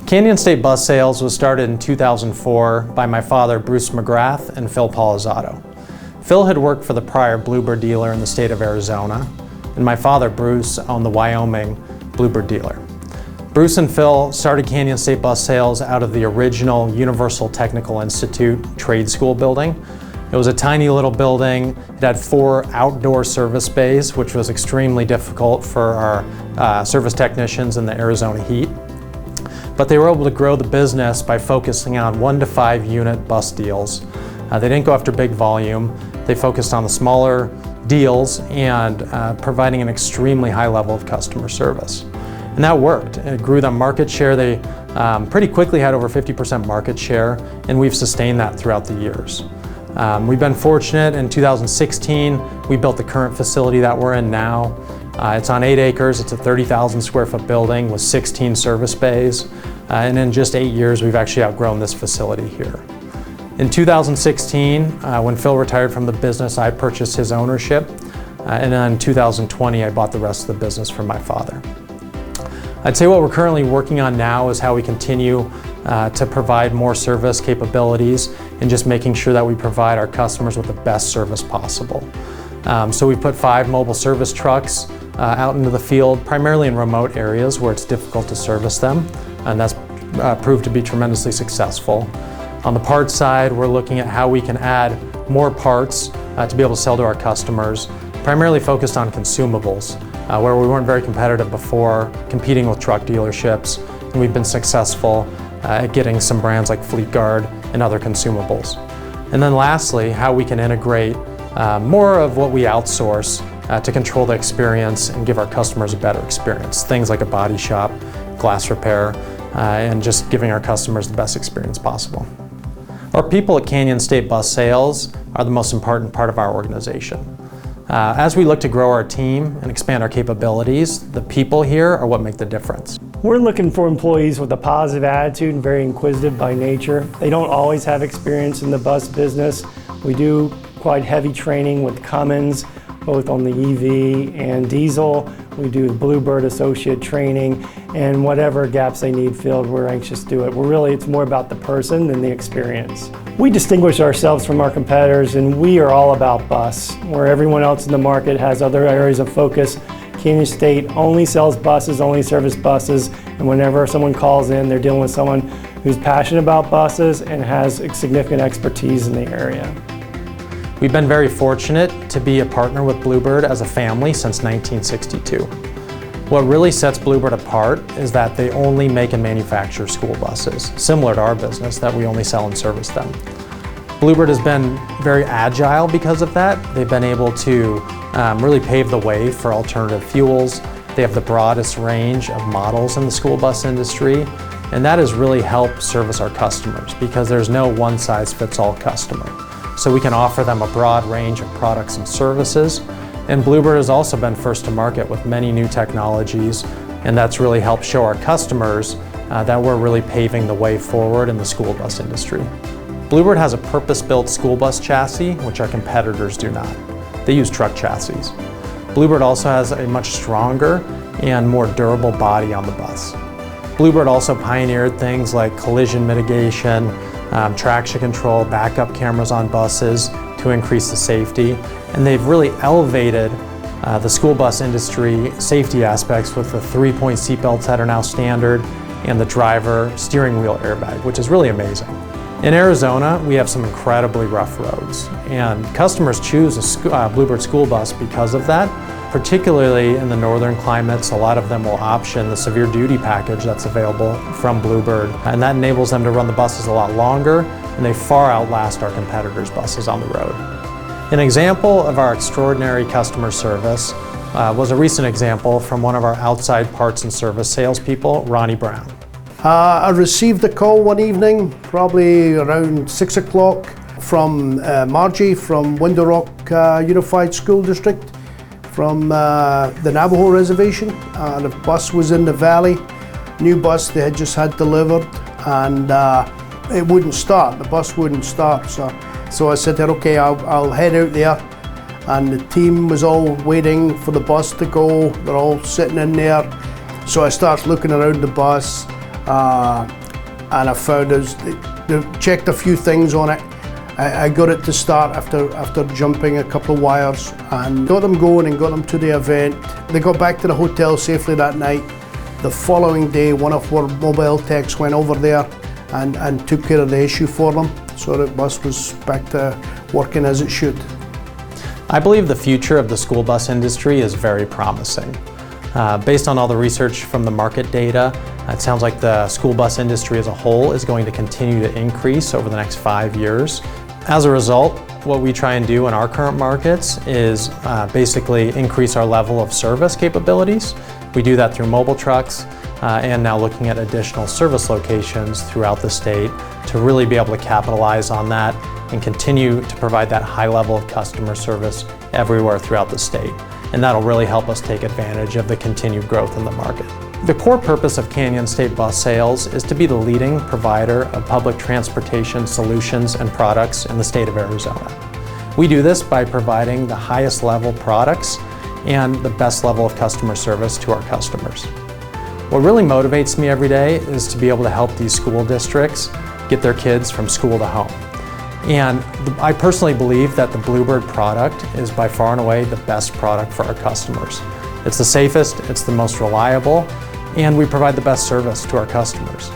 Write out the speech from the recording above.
Canyon State Bus Sales was started in 2004 by my father, Bruce McGrath, and Phil Polizzotto. Phil had worked for the prior Bluebird dealer in the state of Arizona, and my father, Bruce, owned the Wyoming Bluebird dealer. Bruce and Phil started Canyon State Bus Sales out of the original Universal Technical Institute trade school building. It was a tiny little building. It had 4 outdoor service bays, which was extremely difficult for our service technicians in the Arizona heat. But they were able to grow the business by focusing on 1 to 5 unit bus deals. They didn't go after big volume. They focused on the smaller deals and providing an extremely high level of customer service. And that worked. It grew their market share. They pretty quickly had over 50% market share, and we've sustained that throughout the years. We've been fortunate. In 2016, we built the current facility that we're in now. It's on 8 acres. It's a 30,000 square foot building with 16 service bays. And in just 8 years, we've actually outgrown this facility here. In 2016, when Phil retired from the business, I purchased his ownership. And then in 2020, I bought the rest of the business from my father. I'd say what we're currently working on now is how we continue to provide more service capabilities and just making sure that we provide our customers with the best service possible. So we put 5 mobile service trucks out into the field, primarily in remote areas where it's difficult to service them, and that's proved to be tremendously successful. On the parts side, we're looking at how we can add more parts to be able to sell to our customers, primarily focused on consumables, where we weren't very competitive before, competing with truck dealerships, and we've been successful at getting some brands like Fleetguard and other consumables. And then lastly, how we can integrate more of what we outsource to control the experience and give our customers a better experience. Things like a body shop, glass repair, and just giving our customers the best experience possible. Our people at Canyon State Bus Sales are the most important part of our organization. As we look to grow our team and expand our capabilities, the people here are what make the difference. We're looking for employees with a positive attitude and very inquisitive by nature. They don't always have experience in the bus business. We do quite heavy training with Cummins, both on the EV and diesel. We do Bluebird associate training, and whatever gaps they need filled, we're anxious to do it. It's more about the person than the experience. We distinguish ourselves from our competitors, and we are all about bus. Where everyone else in the market has other areas of focus, Canyon State only sells buses, only service buses, and whenever someone calls in, they're dealing with someone who's passionate about buses and has significant expertise in the area. We've been very fortunate to be a partner with Bluebird as a family since 1962. What really sets Bluebird apart is that they only make and manufacture school buses, similar to our business that we only sell and service them. Bluebird has been very agile because of that. They've been able to really pave the way for alternative fuels. They have the broadest range of models in the school bus industry, and that has really helped service our customers because there's no one-size-fits-all customer. So we can offer them a broad range of products and services. And Bluebird has also been first to market with many new technologies, and that's really helped show our customers that we're really paving the way forward in the school bus industry. Bluebird has a purpose-built school bus chassis, which our competitors do not. They use truck chassis. Bluebird also has a much stronger and more durable body on the bus. Bluebird also pioneered things like collision mitigation, traction control, backup cameras on buses to increase the safety. And they've really elevated the school bus industry safety aspects with the 3-point seatbelts that are now standard and the driver steering wheel airbag, which is really amazing. In Arizona, we have some incredibly rough roads, and customers choose a Bluebird school bus because of that. Particularly in the northern climates, a lot of them will option the severe duty package that's available from Bluebird, and that enables them to run the buses a lot longer, and they far outlast our competitors' buses on the road. An example of our extraordinary customer service was a recent example from one of our outside parts and service salespeople, Ronnie Brown. I received a call one evening, probably around 6 o'clock, from Margie from Window Rock Unified School District, from the Navajo Reservation, and a bus was in the valley, new bus they had just had delivered, and it wouldn't start, the bus wouldn't start, so I said that okay, I'll head out there and the team was all waiting for the bus to go. They're all sitting in there. So I started looking around the bus, and I found they checked a few things on it. I got it to start after jumping a couple of wires and got them going and got them to the event. They got back to the hotel safely that night. The following day, one of our mobile techs went over there and took care of the issue for them. So the bus was back to working as it should. I believe the future of the school bus industry is very promising. Based on all the research from the market data, it sounds like the school bus industry as a whole is going to continue to increase over the next 5 years. As a result, what we try and do in our current markets is basically increase our level of service capabilities. We do that through mobile trucks and now looking at additional service locations throughout the state to really be able to capitalize on that and continue to provide that high level of customer service everywhere throughout the state. And that'll really help us take advantage of the continued growth in the market. The core purpose of Canyon State Bus Sales is to be the leading provider of public transportation solutions and products in the state of Arizona. We do this by providing the highest level products and the best level of customer service to our customers. What really motivates me every day is to be able to help these school districts get their kids from school to home. And I personally believe that the Bluebird product is by far and away the best product for our customers. It's the safest, it's the most reliable, and we provide the best service to our customers.